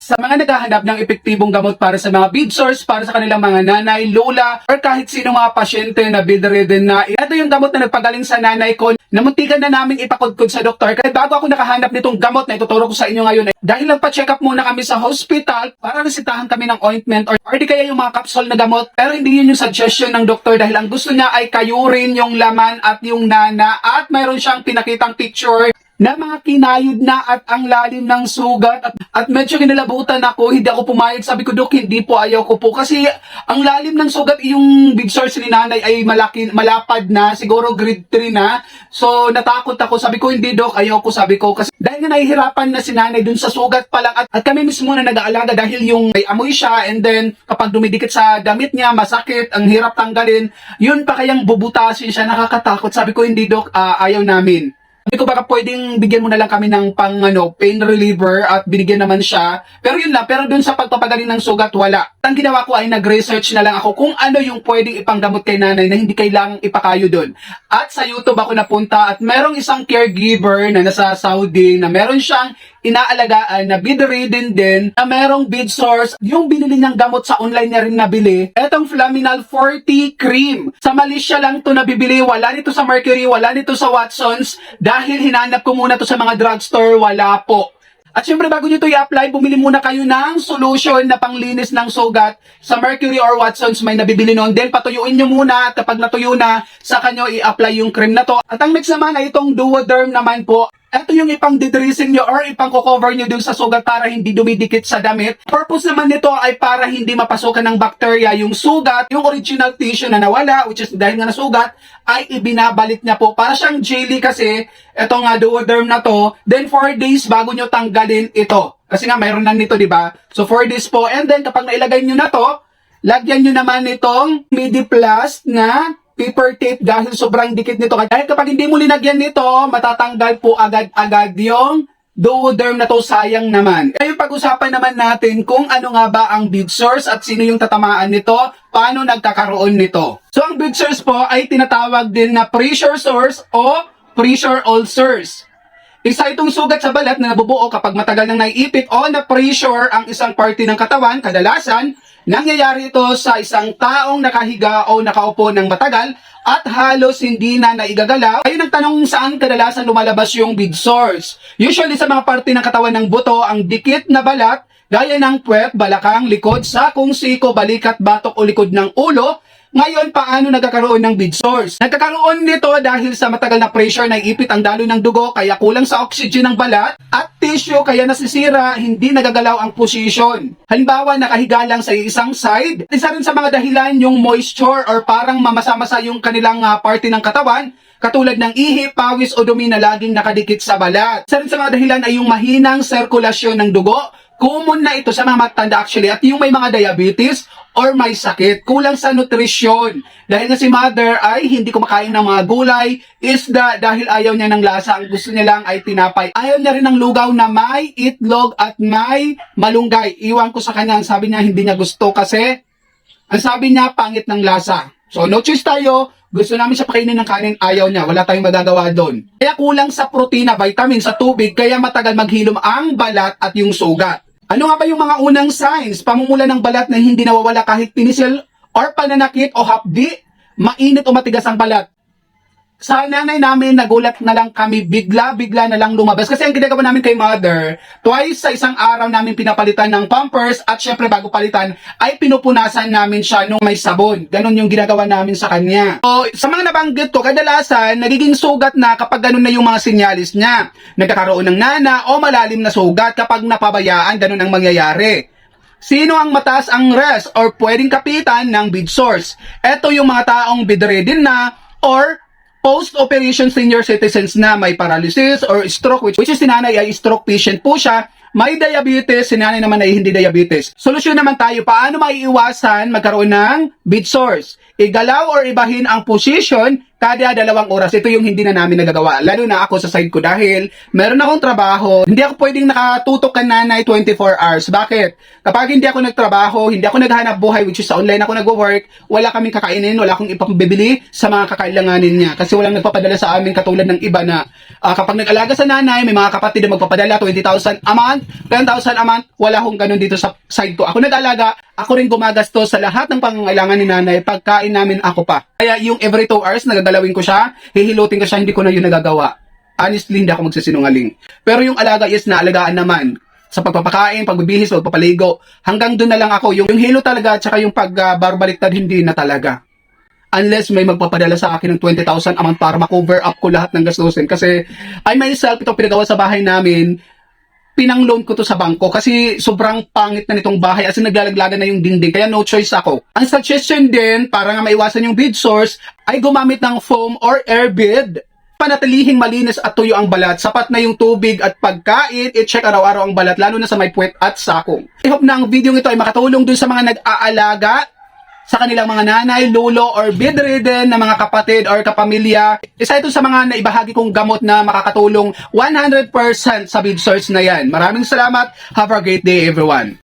Sa mga naghahanap ng epektibong gamot para sa mga bed sores, para sa kanilang mga nanay, lola, or kahit sino mga pasyente na bedridden na, ito yung gamot na nagpagaling sa nanay ko, namuntikan na namin ipakudkod sa doktor. Kaya bago ako nakahanap nitong gamot na ituturo ko sa inyo ngayon, dahil nagpa-check up muna kami sa hospital para resetahan kami ng ointment or di kaya yung mga capsule na gamot. Pero hindi yun yung suggestion ng doktor dahil ang gusto niya ay kayurin yung laman at yung nana at mayroon siyang pinakitang picture na mga kinayod na at ang lalim ng sugat at medyo kinalabutan ako, hindi ako pumayag. Sabi ko, Dok, hindi po, ayaw ko po. Kasi ang lalim ng sugat, yung big sores ni nanay ay malapad na, siguro grade 3 na. So natakot ako, sabi ko, hindi Dok, ayaw ko, sabi ko. Kasi dahil nga nahihirapan na si nanay dun sa sugat pa lang at kami mismo na nag-aalaga dahil yung may amoy siya and then kapag dumidikit sa damit niya, masakit, ang hirap tanggalin, yun pa kayang bubutasin siya, nakakatakot. Sabi ko, hindi Dok, ayaw namin. Sabi ko baka pwedeng bigyan mo na lang kami ng pain reliever at binigyan naman siya. Pero yun lang, pero dun sa pagpapagaling ng sugat, wala. Ang ginawa ko ay nag-research na lang ako kung ano yung pwedeng ipanggamot kay nanay na hindi kailangang ipakayo dun. At sa YouTube ako napunta at merong isang caregiver na nasa Saudi na meron siyang inaalagaan na bedridden din na merong bed sores. Yung binili niyang gamot sa online niya rin nabili, etong Flaminal 40 cream. Sa Malaysia lang to nabibili, wala nito sa Mercury, wala nito sa Watsons. Dahil hinanap ko muna to sa mga drugstore, wala po. At syempre bago nyo ito i-apply, bumili muna kayo ng solution na panglinis ng sugat. Sa Mercury or Watsons may nabibili noon. Then patuyuin nyo muna at kapag natuyo na, saka nyo i-apply yung cream na to. At ang next naman ay itong Duoderm naman po. Ito yung ipang-dedressing nyo or ipang-cover nyo dun sa sugat para hindi dumidikit sa damit. Purpose naman nito ay para hindi mapasukan ng bacteria yung sugat, yung original tissue na nawala, which is dahil nga nasugat, ay ibinabalik niya po. Para siyang jelly kasi, ito nga Duoderm na to, then 4 days bago nyo tanggalin ito. Kasi nga mayroon na nito, di ba? So 4 days po, and then kapag nailagay nyo na to, lagyan nyo naman itong Mediplast na paper tape dahil sobrang dikit nito. Dahil kapag hindi mo linagyan nito, matatanggal po agad-agad yung Duoderm na to, sayang naman. Ngayon pag-usapan naman natin kung ano nga ba ang bed sores at sino yung tatamaan nito, paano nagkakaroon nito. So ang bed sores po ay tinatawag din na pressure sores o pressure ulcers. Isa itong sugat sa balat na nabubuo kapag matagal nang naiipit o na-pressure ang isang parte ng katawan. Kadalasan, nangyayari ito sa isang taong nakahiga o nakaupo ng matagal at halos hindi na naigagalaw. Ayun ang tanong saan kadalasan lumalabas yung bed sores. Usually sa mga parte ng katawan ng buto, ang dikit na balat, gaya ng puwet, balakang, likod, sakong, siko, balikat, batok o likod ng ulo. Ngayon, paano nagkakaroon ng bed sores? Nagkakaroon nito dahil sa matagal na pressure na ipit ang daloy ng dugo, kaya kulang sa oxygen ng balat at tissue, kaya nasisira, hindi nagagalaw ang position. Halimbawa, nakahiga lang sa isang side. Isa rin sa mga dahilan yung moisture or parang mamasa-masa yung kanilang parte ng katawan, katulad ng ihi, pawis o dumi na laging nakadikit sa balat. Isa rin sa mga dahilan ay yung mahinang sirkulasyon ng dugo. Common na ito sa mga matanda actually, at yung may mga diabetes or may sakit, kulang sa nutrisyon. Dahil nga si mother ay hindi kumakain ng mga gulay, isda, dahil ayaw niya ng lasa, ang gusto niya lang ay tinapay. Ayaw niya rin ng lugaw na may itlog at may malunggay. Iwan ko sa kanya, sabi niya hindi niya gusto kasi ang sabi niya pangit ng lasa. So no choice tayo. Gusto namin siya pakainin ng kanin, ayaw niya. Wala tayong magagawa doon. Kaya kulang sa protina, vitamin, sa tubig, kaya matagal maghilom ang balat at yung sugat. Ano nga ba yung mga unang signs? Pamumula ng balat na hindi nawawala kahit pinisil or pananakit o hapdi, mainit o matigas ang balat. Sa nanay namin, nagulat na lang kami, bigla na lang lumabas. Kasi ang ginagawa namin kay mother, twice sa isang araw namin pinapalitan ng pampers at syempre bago palitan, ay pinupunasan namin siya nung may sabon. Ganon yung ginagawa namin sa kanya. So, sa mga nabanggit ko, kadalasan, nagiging sugat na kapag ganon na yung mga sinyalis niya. Nagkakaroon ng nana o malalim na sugat kapag napabayaan, ganon ang mangyayari. Sino ang mataas ang risk or pwedeng kapitan ng bed sores? Ito yung mga taong bedridden na or post-operation senior citizens na may paralysis or stroke, which is si nanay ay stroke patient po siya. May diabetes, si nanay naman ay hindi diabetes. Solusyon naman tayo, paano maiiwasan magkaroon ng bed sores? igalaw or ibahin ang position kada 2 oras. Ito yung hindi na namin nagagawa. Lalo na ako sa side ko dahil meron akong trabaho. Hindi ako pwedeng nakatutok kan nanay 24 hours. Bakit? Kapag hindi ako nagtrabaho, hindi ako naghanap buhay, which is sa online ako nagwo-work, wala kaming kakainin, wala akong ipambibili sa mga kakailanganin niya. Kasi walang nagpapadala sa amin katulad ng iba na kapag nag-alaga sa nanay, may mga kapatid na magpapadala 20,000 a month, 10,000 a month, wala akong ganun dito sa side ko. Ako nag-alaga, ako rin gumagastos sa lahat ng pangangailangan ni nanay, pagkain namin ako pa. Kaya yung every 2 hours, nagagalawin ko siya, hihilutin ko siya, hindi ko na yun nagagawa. Honestly, hindi ako magsisinungaling. Pero yung alaga is naalagaan naman. Sa pagpapakain, pagbibihis, pagpapaligo, hanggang doon na lang ako. Yung hilo talaga, at saka yung pagbarbaliktad, hindi na talaga. Unless may magpapadala sa akin ng 20,000 a month para ma-cover up ko lahat ng gastusin. Kasi I myself, itong pinagawa sa bahay namin, pinang-loan ko to sa bangko kasi sobrang pangit na nitong bahay as in naglalaglagan na yung dingding kaya no choice ako. Ang suggestion din para nga maiwasan yung bead sores ay gumamit ng foam or air bead. Panatilihing malinis at tuyo ang balat. Sapat na yung tubig at pagkain. I-check araw-araw ang balat lalo na sa may puwet at sakong. I hope na ang video ito ay makatulong dun sa mga nag-aalaga sa kanilang mga nanay, lolo, or bedridden na mga kapatid or kapamilya. Isa ito sa mga naibahagi kong gamot na makakatulong 100% sa bead sores na yan. Maraming salamat. Have a great day everyone.